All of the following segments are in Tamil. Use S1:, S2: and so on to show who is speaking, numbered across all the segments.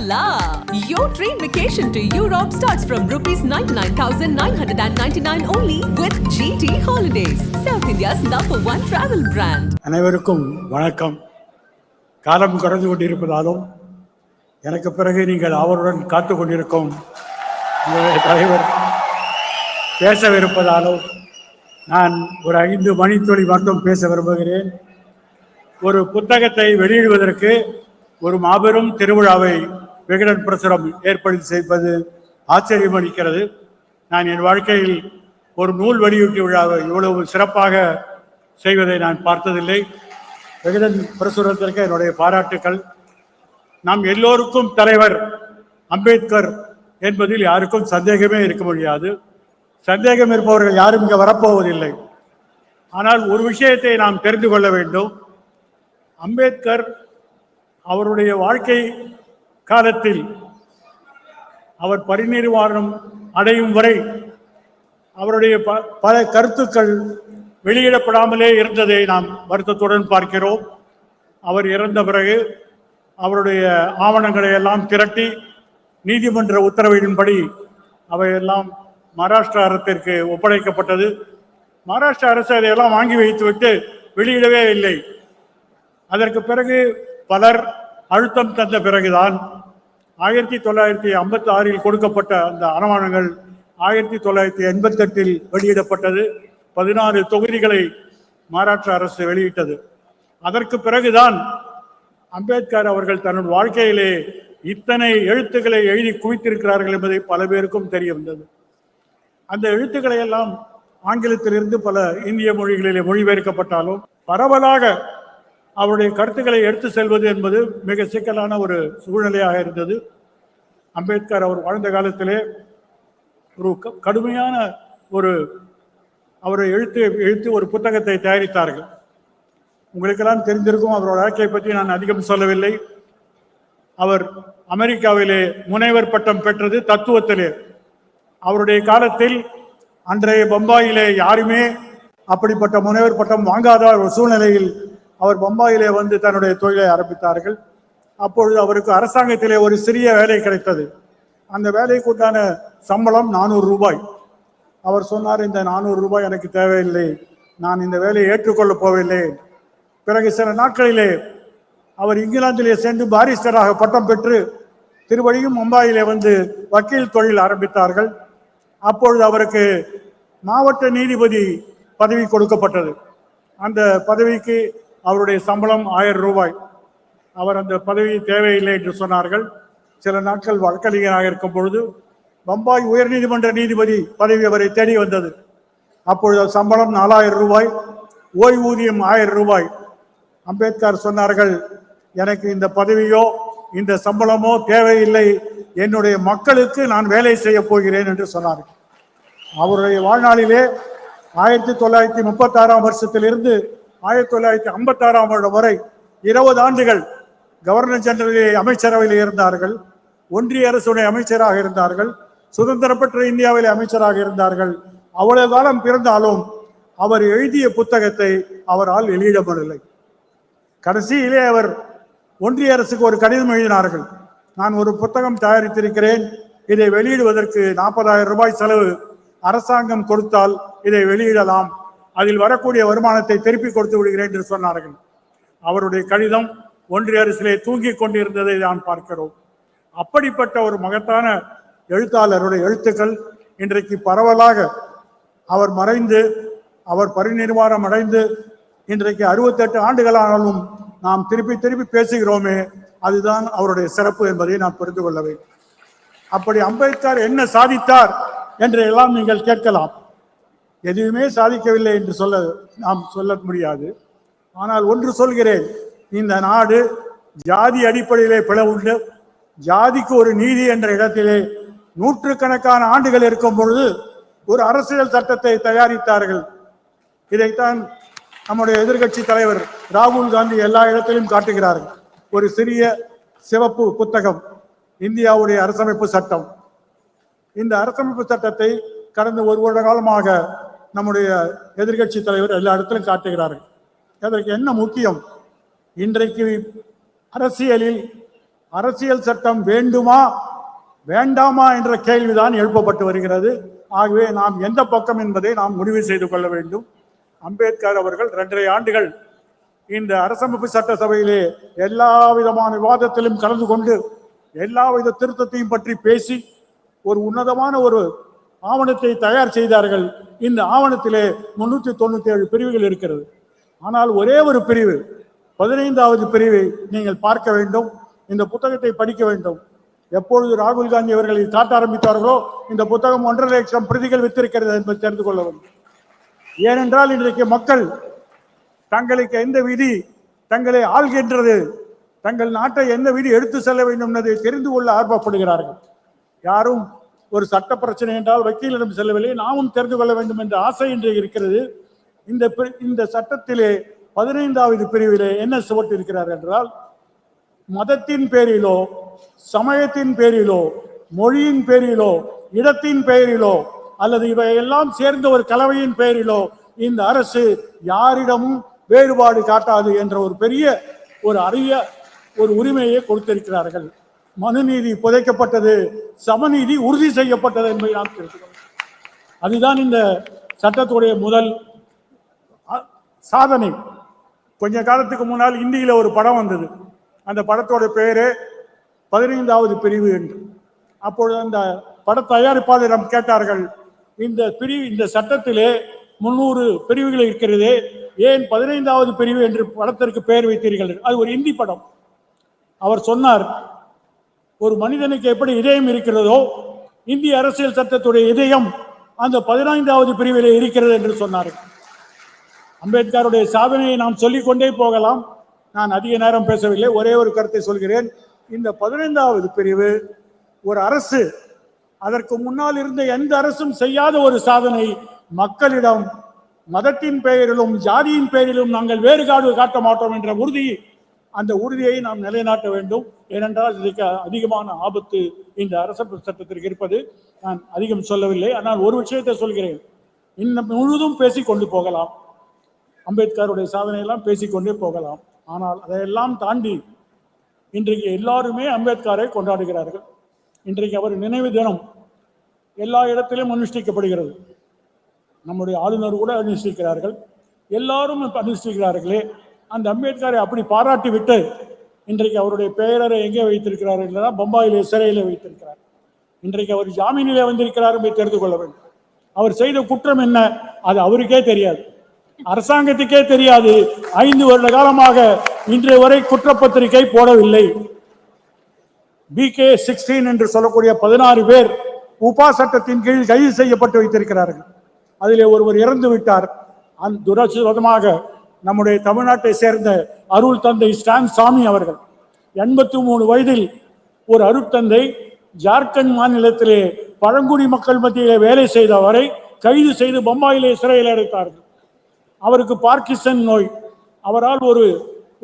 S1: la! Your train vacation to Europe starts from rupees 99,999 only with GT Holidays, South India's #1 travel brand.
S2: அனைவருக்கும் வணக்கம். காலம் கடந்து கொண்டிருப்பதாலும் எனக்கு பிறகு நீங்கள் அவருடன் காத்து கொண்டிருக்கும் தலைவர் பேசவிருப்பதாலும் நான் ஒரு 5 மணித்துளி மட்டும் பேச விரும்புகிறேன். ஒரு புத்தகத்தை வெளியிடுவதற்கு ஒரு மாபெரும் திருவிழாவை விகடன் பிரசுரம் ஏற்படுத்தி செய்வது ஆச்சரியம் அளிக்கிறது. நான் என் வாழ்க்கையில் ஒரு நூல் வெளியீட்டு விழாவை இவ்வளவு சிறப்பாக செய்வதை நான் பார்த்ததில்லை. விகடன் பிரசுரத்திற்கு என்னுடைய பாராட்டுக்கள். நாம் எல்லோருக்கும் தலைவர் அம்பேத்கர் என்பதில் யாருக்கும் சந்தேகமே இருக்க முடியாது. சந்தேகம் இருப்பவர்கள் யாரும் இங்கே வரப்போவதில்லை. ஆனால் ஒரு விஷயத்தை நாம் தெரிந்து கொள்ள வேண்டும். அம்பேத்கர் அவருடைய வாழ்க்கை காலத்தில் அவர் பரிநிர்வாணம் அடையும் வரை அவருடைய பல கருத்துக்கள் வெளியிடப்படாமலே இருந்ததை நாம் வருத்தத்துடன் பார்க்கிறோம். அவர் இறந்த பிறகு அவருடைய ஆவணங்களை எல்லாம் திரட்டி நீதிமன்ற உத்தரவின்படி அவையெல்லாம் மகாராஷ்டிரா அரசிற்கு ஒப்படைக்கப்பட்டது. மகாராஷ்டிரா அரசு அதையெல்லாம் வாங்கி வைத்துவிட்டு வெளியிடவே இல்லை. அதற்கு பிறகு பலர் அழுத்தம் தந்த பிறகுதான் 1956 கொடுக்கப்பட்ட அந்த ஆவணங்கள் 1988 வெளியிடப்பட்டது. 16 தொகுதிகளை மகாராஷ்டிரா அரசு வெளியிட்டது. அதற்கு பிறகுதான் அம்பேத்கர் அவர்கள் தன்னுடைய வாழ்க்கையிலே இத்தனை எழுத்துக்களை எழுதி குவித்திருக்கிறார்கள் என்பதை பல பேருக்கும் தெரிய வந்தது. அந்த எழுத்துக்களை எல்லாம் ஆங்கிலத்திலிருந்து பல இந்திய மொழிகளிலே மொழிபெயர்க்கப்பட்டாலும் பரவலாக அவருடைய கருத்துக்களை எடுத்து செல்வது என்பது மிக சிக்கலான ஒரு சூழ்நிலையாக இருந்தது. அம்பேத்கர் அவர் வாழ்ந்த காலத்திலே ஒரு கடுமையான அவரை எழுத்து ஒரு புத்தகத்தை தயாரித்தார்கள். உங்களுக்கெல்லாம் தெரிந்திருக்கும். அவரோட வாழ்க்கையை பற்றி நான் அதிகம் சொல்லவில்லை. அவர் அமெரிக்காவிலே முனைவர் பட்டம் பெற்றது தத்துவத்திலே. அவருடைய காலத்தில் அன்றைய பம்பாயிலே யாருமே அப்படிப்பட்ட முனைவர் பட்டம் வாங்காத ஒரு சூழ்நிலையில் அவர் பம்பாயிலே வந்து தன்னுடைய தொழிலை ஆரம்பித்தார்கள். அப்பொழுது அவருக்கு அரசாங்கத்திலே ஒரு சிறிய வேலை கிடைத்தது. அந்த வேலைக்கு உண்டான சம்பளம் 400 ரூபாய். அவர் சொன்னார், இந்த 400 ரூபாய் எனக்கு தேவையில்லை, நான் இந்த வேலையை ஏற்றுக்கொள்ளப் போவில்லை. பிறகு சில நாட்களிலே அவர் இங்கிலாந்திலே சென்று பாரிஸ்டராக பட்டம் பெற்று திருவழியும் மும்பாயிலே வந்து வக்கீல் தொழில் ஆரம்பித்தார்கள். அப்பொழுது அவருக்கு மாவட்ட நீதிபதி பதவி கொடுக்கப்பட்டது. அந்த பதவிக்கு அவருடைய சம்பளம் 1000 ரூபாய். அவர் அந்த பதவி தேவையில்லை என்று சொன்னார்கள். சில நாட்கள் வழக்கறிஞராக இருக்கும் பொழுது பம்பாய் உயர்நீதிமன்ற நீதிபதி பதவி அவரை தேடி வந்தது. அப்பொழுது சம்பளம் 4000 ரூபாய், ஓய்வூதியம் 1000 ரூபாய். அம்பேத்கர் சொன்னார்கள், எனக்கு இந்த பதவியோ இந்த சம்பளமோ தேவையில்லை, என்னுடைய மக்களுக்கு நான் வேலை செய்ய போகிறேன் என்று சொன்னார்கள். அவருடைய வாழ்நாளிலே 1936 வருஷத்திலிருந்து 1956 வருடம் வரை 20 ஆண்டுகள் கவர்னர் ஜெனரல் அமைச்சரவையில் இருந்தார்கள். ஒன்றிய அரசுடைய அமைச்சராக இருந்தார்கள். சுதந்திர பெற்ற இந்தியாவிலே அமைச்சராக இருந்தார்கள். அவ்வளவு காலம் பிறந்தாலும் அவர் எழுதிய புத்தகத்தை அவரால் வெளியிடப்படவில்லை. கடைசியிலே அவர் ஒன்றிய அரசுக்கு ஒரு கடிதம் எழுதினார்கள். நான் ஒரு புத்தகம் தயாரித்திருக்கிறேன், இதை வெளியிடுவதற்கு 40,000 ரூபாய் செலவு அரசாங்கம் கொடுத்தால் இதை வெளியிடலாம், அதில் வரக்கூடிய வருமானத்தை திருப்பி கொடுத்து விடுகிறேன் என்று சொன்னார்கள். அவருடைய கடிதம் ஒன்றிய அரசிலே தூங்கி கொண்டிருந்ததை நான் பார்க்கிறோம். அப்படிப்பட்ட ஒரு மகத்தான எழுத்தாளருடைய எழுத்துக்கள் இன்றைக்கு பரவலாக அவர் மறைந்து அவர் பரிநிர்வாணம் அடைந்து இன்றைக்கு 68 ஆண்டுகளானாலும் நாம் திருப்பி பேசுகிறோமே, அதுதான் அவருடைய சிறப்பு என்பதை நாம் புரிந்து கொள்ள வேண்டும். அப்படி அம்பேத்கர் என்ன சாதித்தார் என்று எல்லாம் நீங்கள் கேட்கலாம். எதுவுமே சாதிக்கவில்லை என்று நாம் சொல்ல முடியாது. ஆனால் ஒன்று சொல்கிறேன், இந்த நாடு ஜாதி அடிப்படையிலே பிளவுண்டு ஜாதிக்கு ஒரு நீதி என்ற இடத்திலே நூற்றுக்கணக்கான ஆண்டுகள் இருக்கும் பொழுது ஒரு அரசியல் சட்டத்தை தயாரித்தார்கள். இதைத்தான் நம்முடைய எதிர்கட்சி தலைவர் ராகுல் காந்தி எல்லா இடத்திலும் காட்டுகிறார்கள். ஒரு சிறிய சிவப்பு புத்தகம், இந்தியாவுடைய அரசமைப்பு சட்டம். இந்த அரசமைப்பு சட்டத்தை கடந்த 1 வருட காலமாக நம்முடைய எதிர்கட்சி தலைவர் எல்லா இடத்திலும் காட்டுகிறார்கள். அதற்கு என்ன முக்கியம்? இன்றைக்கு அரசியலில் அரசியல் சட்டம் வேண்டுமா வேண்டாமா என்ற கேள்விதான் எழுப்பப்பட்டு வருகிறது. ஆகவே நாம் எந்த பக்கம் என்பதை நாம் முடிவு செய்து கொள்ள வேண்டும். அம்பேத்கர் அவர்கள் 2.5 ஆண்டுகள் இந்த அரசமைப்பு சட்டசபையிலே எல்லா விதமான விவாதத்திலும் கலந்து கொண்டு எல்லா வித திருத்தத்தையும் பற்றி பேசி ஒரு உன்னதமான ஒரு ஆவணத்தை தயார் செய்தார்கள். இந்த ஆவணத்திலே 397 பிரிவுகள் இருக்கிறது. ஆனால் ஒரே ஒரு பிரிவு 15வது பிரிவை நீங்கள் பார்க்க வேண்டும். இந்த புத்தகத்தை படிக்க வேண்டும். எப்பொழுது ராகுல் காந்தி அவர்கள் காட்ட ஆரம்பித்தார்களோ இந்த புத்தகம் 1.5 லட்சம் பிரதிகள் வித்திருக்கிறது என்பதை தெரிந்து கொள்ள வேண்டும். ஏனென்றால் இன்றைக்கு மக்கள் தங்களுக்கு எந்த விதி தங்களை ஆள்கின்றது, தங்கள் நாட்டை எந்த விதி எடுத்து செல்ல வேண்டும் என்பதை தெரிந்து கொள்ள ஆர்வப்படுகிறார்கள். யாரும் ஒரு சட்ட பிரச்சனை என்றால் வக்கீலிடம் செல்லவில்லை, நாமும் தெரிந்து கொள்ள வேண்டும் என்ற ஆசை இன்று இருக்கிறது. இந்த சட்டத்திலே 15வது பிரிவிலே என்ன சொல்லப்பட்டிருக்கிறார் என்றால், மதத்தின் பேரிலோ சமயத்தின் பேரிலோ மொழியின் பேரிலோ இடத்தின் பெயரிலோ அல்லது இவையெல்லாம் சேர்ந்த ஒரு கலவையின் பெயரிலோ இந்த அரசு யாரிடமும் வேறுபாடு காட்டாது என்ற ஒரு பெரிய ஒரு அரிய ஒரு உரிமையை கொடுத்திருக்கிறார்கள். மனுநீதி புதைக்கப்பட்டது, சமநீதி உறுதி செய்யப்பட்டது என்பதை நாம் தெரிவிக்கிறோம். அதுதான் இந்த சட்டத்துடைய முதல் சாதனை. கொஞ்ச காலத்துக்கு முன்னால் இந்தியில ஒரு படம் வந்தது. அந்த படத்தோட பெயரு 15வது பிரிவு என்று. அப்பொழுது அந்த பட தயாரிப்பாளரிடம் கேட்டார்கள், இந்த சட்டத்திலே 300 பிரிவுகள் இருக்கிறது, ஏன் 15வது பிரிவு என்று படத்திற்கு பெயர் வைத்தீர்கள்? அது ஒரு இந்தி படம். அவர் சொன்னார், ஒரு மனிதனுக்கு எப்படி இதயம் இருக்கிறதோ இந்திய அரசியல் சட்டத்துடைய இதயம் அந்த 15வது பிரிவிலே இருக்கிறது என்று சொன்னார்கள். அம்பேத்கருடைய சாதனையை நாம் சொல்லிக்கொண்டே போகலாம். நான் அதிக நேரம் பேசவில்லை, ஒரே ஒரு கருத்தை சொல்கிறேன். இந்த 15வது பிரிவு ஒரு அரசு அதற்கு முன்னால் இருந்த எந்த அரசும் செய்யாத ஒரு சாதனை. மக்களிடம் மதத்தின் பெயரிலும் ஜாதியின் பெயரிலும் நாங்கள் வேறுபாடு காட்ட மாட்டோம் என்ற அந்த உறுதியை நாம் நிலைநாட்ட வேண்டும். ஏனென்றால் இதுக்கு அதிகமான ஆபத்து இந்த அரசமைப்பு சட்டத்திற்கு இருப்பது. நான் அதிகம் சொல்லவில்லை, ஆனால் ஒரு விஷயத்தை சொல்கிறேன். இன்னும் முழுதும் பேசிக்கொண்டு போகலாம், அம்பேத்கருடைய சாதனையெல்லாம் பேசிக்கொண்டே போகலாம். ஆனால் அதையெல்லாம் தாண்டி இன்றைக்கு எல்லாருமே அம்பேத்கரை கொண்டாடுகிறார்கள். இன்றைக்கு அவர் நினைவு தினம் எல்லா இடத்திலும் அனுஷ்டிக்கப்படுகிறது. நம்முடைய ஆளுநர் கூட அனுஷ்டிக்கிறார்கள், எல்லாரும் அனுஷ்டிக்கிறார்களே. அந்த அம்பேத்கரை அப்படி பாராட்டி விட்டு இன்றைக்கு அவருடைய பெயரை எங்கே வைத்திருக்கிறார்கள்? பம்பாயிலே சிறையிலே வைத்திருக்கிறார். இன்றைக்கு அவர் ஜாமீனிலே வந்திருக்கிறார் என்பதை தெரிந்து கொள்ள வேண்டும். அவர் செய்த குற்றம் என்ன அது அவருக்கே தெரியாது, அரசாங்கத்துக்கே தெரியாது. 5 வருட காலமாக இன்றைய வரை குற்றப்பத்திரிகை போடவில்லை. BK-16 என்று சொல்லக்கூடிய 16 பேர் உபா சட்டத்தின் கீழ் கைது செய்யப்பட்டு வைத்திருக்கிறார்கள். அதிலே ஒருவர் இறந்து விட்டார். துரதிர்ஷ்டவசமாக நம்முடைய தமிழ்நாட்டை சேர்ந்த அருள் தந்தை ஸ்டான் சாமி அவர்கள் 83 வயதில் ஒரு அருட்தந்தை ஜார்க்கண்ட் மாநிலத்திலே பழங்குடி மக்கள் மத்தியிலே வேலை செய்தவரை கைது செய்து பம்பாயிலே சிறையில் அடைத்தார்கள். அவருக்கு பார்க்கின்சன் நோய். அவரால் ஒரு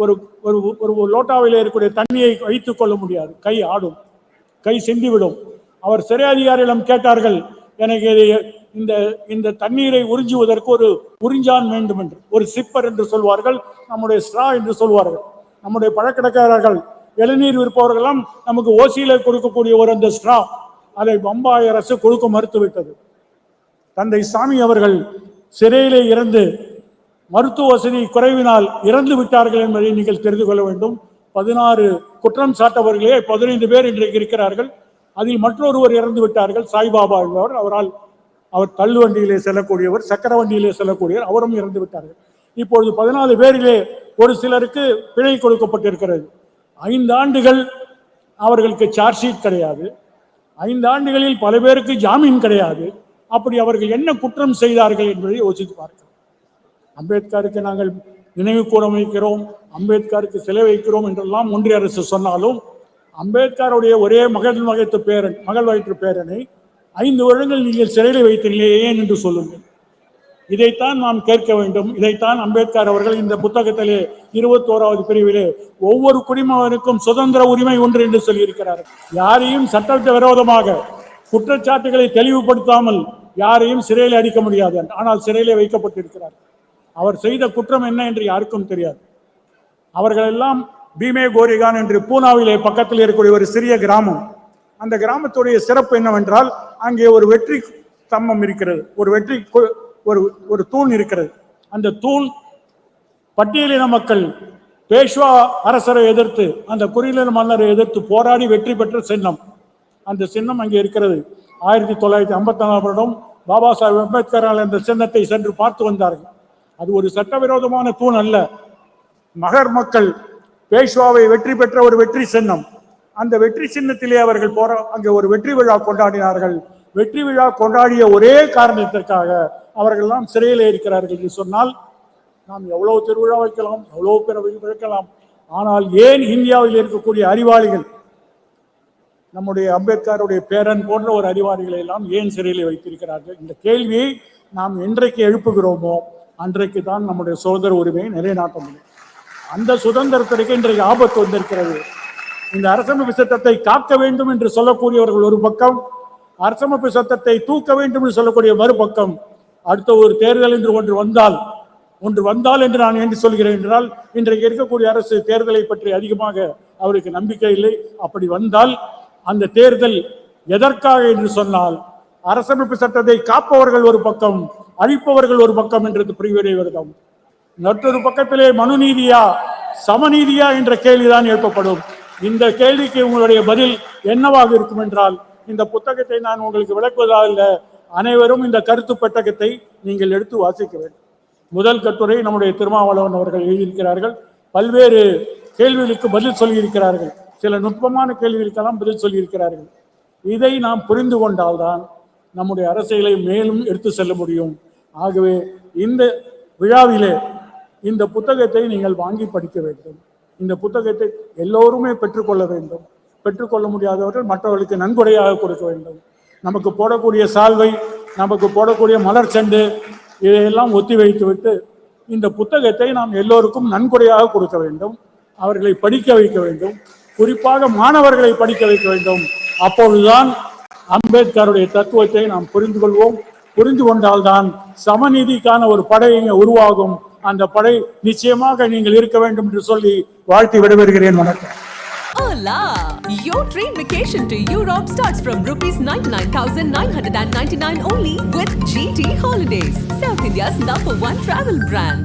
S2: ஒரு லோட்டாவில் இருக்கக்கூடிய தண்ணியை வைத்துக் கொள்ள முடியாது, கை ஆடும், கை சிந்திவிடும். அவர் சிறை அதிகாரியிடம் கேட்டார்கள், எனக்கு இந்த தண்ணீரை உறிஞ்சுவதற்கு ஒரு உறிஞ்சான் வேண்டும் என்று, ஒரு சிப்பர் என்று சொல்வார்கள், நம்முடைய ஸ்ட்ரா என்று சொல்வார்கள். நம்முடைய பழக்கடைக்காரர்கள் இளநீர் விற்பவர்களெல்லாம் நமக்கு ஓசியில கொடுக்கக்கூடிய ஒரு அந்த ஸ்ட்ரா, அதை பம்பாய் அரசு கொடுக்க மறுத்துவிட்டது. தந்தை சாமி அவர்கள் சிறையிலே இருந்து மருத்துவ வசதி குறைவினால் இறந்து விட்டார்கள் என்பதை நீங்கள் தெரிந்து கொள்ள வேண்டும். 16 குற்றம் சாட்டவர்களே 15 பேர் இன்றைக்கு இருக்கிறார்கள். அதில் மற்றொருவர் இறந்து விட்டார்கள், சாய்பாபா என்பவர். அவர் தள்ளு வண்டியிலே செல்லக்கூடியவர், சக்கர வண்டியிலே செல்லக்கூடியவர், அவரும் இறந்து விட்டார்கள். இப்பொழுது 14 பேரிலே ஒரு சிலருக்கு பிழை கொடுக்கப்பட்டிருக்கிறது. 5 ஆண்டுகள் அவர்களுக்கு சார்ஜ் ஷீட் கிடையாது. 5 ஆண்டுகளில் பல பேருக்கு ஜாமீன் கிடையாது. அப்படி அவர்கள் என்ன குற்றம் செய்தார்கள் என்பதை யோசித்து பார்க்கிறோம். அம்பேத்கருக்கு நாங்கள் நினைவு கூற வைக்கிறோம், அம்பேத்கருக்கு சிலை வைக்கிறோம் என்றெல்லாம் ஒன்றிய அரசு சொன்னாலும், அம்பேத்கருடைய ஒரே மகள் வயிற்று பேரனை 5 வருடங்கள் நீங்கள் சிறையில் வைத்தீர்களே ஏன் என்று சொல்லுங்கள். இதைத்தான் நாம் கேட்க வேண்டும். இதைத்தான் அம்பேத்கர் அவர்கள் இந்த புத்தகத்திலே 21வது பிரிவிலே ஒவ்வொரு குடிமகனுக்கும் சுதந்திர உரிமை ஒன்று என்று சொல்லியிருக்கிறார். யாரையும் சட்டத்தை விரோதமாக குற்றச்சாட்டுகளை தெளிவுபடுத்தாமல் யாரையும் சிறையில் அடிக்க முடியாது. ஆனால் சிறையிலே வைக்கப்பட்டிருக்கிறார். அவர் செய்த குற்றம் என்ன என்று யாருக்கும் தெரியாது. அவர்கள் எல்லாம் பீமே கோரிகான் என்று பூனாவிலே பக்கத்தில் இருக்கக்கூடிய ஒரு சிறிய கிராமம். அந்த கிராமத்துடைய சிறப்பு என்னவென்றால் அங்கே ஒரு வெற்றி ஸ்தம்பம் இருக்கிறது, ஒரு தூண் இருக்கிறது. அந்த தூண் பட்டியலின மக்கள் பேஷ்வா அரசரை எதிர்த்து, அந்த குறுநில மன்னரை எதிர்த்து போராடி வெற்றி பெற்ற சின்னம். அந்த சின்னம் அங்கே இருக்கிறது. 1954 வருடம் பாபா சாஹேப் அம்பேத்கரால் அந்த சின்னத்தை சென்று பார்த்து வந்தார்கள். அது ஒரு சட்டவிரோதமான தூண் அல்ல, மகர் மக்கள் பேஷ்வாவை வெற்றி பெற்ற ஒரு வெற்றி சின்னம். அந்த வெற்றி சின்னத்திலே அவர்கள் அங்கே ஒரு வெற்றி விழா கொண்டாடினார்கள். வெற்றி விழா கொண்டாடிய ஒரே காரணத்திற்காக அவர்கள் எல்லாம் சிறையில் இருக்கிறார்கள் என்று சொன்னால், நாம் எவ்வளவு திருவிழா வைக்கலாம், எவ்வளவு பேர் வைக்கலாம், ஆனால் ஏன் இந்தியாவில் இருக்கக்கூடிய அறிவாளிகள், நம்முடைய அம்பேத்கருடைய பேரன் போன்ற ஒரு அறிவாளிகளை எல்லாம் ஏன் சிறையில் வைத்திருக்கிறார்கள்? இந்த கேள்வியை நாம் என்றைக்கு எழுப்புகிறோமோ அன்றைக்கு தான் நம்முடைய சுதந்திர உரிமையை நிலைநாட்ட முடியும். அந்த சுதந்திரத்திற்கு இன்றைக்கு ஆபத்து வந்திருக்கிறது. இந்த அரசமைப்பு சட்டத்தை காக்க வேண்டும் என்று சொல்லக்கூடியவர்கள் ஒரு பக்கம், அரசமைப்பு சட்டத்தை தூக்க வேண்டும் என்று சொல்லக்கூடிய மறுபக்கம். அடுத்த ஒரு தேர்தல் என்று ஒன்று வந்தால் என்று நான் என்று சொல்கிறேன் என்றால், இன்றைக்கு இருக்கக்கூடிய அரசு தேர்தலை பற்றி அதிகமாக அவருக்கு நம்பிக்கை இல்லை. அப்படி வந்தால் அந்த தேர்தல் எதற்காக என்று சொன்னால், அரசமைப்பு சட்டத்தை காப்பவர்கள் ஒரு பக்கம், அழிப்பவர்கள் ஒரு பக்கம் என்றது புரிவதே வருடம். மற்றொரு பக்கத்திலே மனுநீதியா சமநீதியா என்ற கேள்விதான் எழுப்பப்படும். இந்த கேள்விக்கு உங்களுடைய பதில் என்னவாக இருக்கும் என்றால், இந்த புத்தகத்தை நான் உங்களுக்கு விளக்குவதாக, அனைவரும் இந்த கருத்து பெட்டகத்தை நீங்கள் எடுத்து வாசிக்க வேண்டும். முதல் கட்டுரை நம்முடைய திருமாவளவன் அவர்கள் எழுதியிருக்கிறார்கள். பல்வேறு கேள்விகளுக்கு பதில் சொல்லியிருக்கிறார்கள். சில நுட்பமான கேள்விகளுக்கெல்லாம் பதில் சொல்லியிருக்கிறார்கள். இதை நாம் புரிந்து கொண்டால்தான் நம்முடைய அரசியலை மேலும் எடுத்து செல்ல முடியும். ஆகவே இந்த விழாவிலே இந்த புத்தகத்தை நீங்கள் வாங்கி படிக்க வேண்டும். இந்த புத்தகத்தை எல்லோருமே பெற்றுக்கொள்ள வேண்டும். பெற்றுக்கொள்ள முடியாதவர்கள் மற்றவர்களுக்கு நன்கொடையாக கொடுக்க வேண்டும். நமக்கு போடக்கூடிய சால்வை, நமக்கு போடக்கூடிய மலர் செண்டு, இதையெல்லாம் ஒத்தி வைத்துவிட்டு இந்த புத்தகத்தை நாம் எல்லோருக்கும் நன்கொடையாக கொடுக்க வேண்டும். அவர்களை படிக்க வைக்க வேண்டும். குறிப்பாக மாணவர்களை படிக்க வைக்க வேண்டும். அப்பொழுதுதான் அம்பேத்கருடைய தத்துவத்தை நாம் புரிந்து கொள்வோம். புரிந்து கொண்டால்தான் சமநீதிக்கான ஒரு படை உருவாகும். அந்த படை நிச்சயமாக நீங்கள் இருக்க வேண்டும் என்று சொல்லி வாழ்த்தி விடைபெறுகிறேன். வணக்கம்.
S1: Hola! Your train vacation to Europe starts from rupees 99,999 only with GT Holidays, South India's #1 travel brand.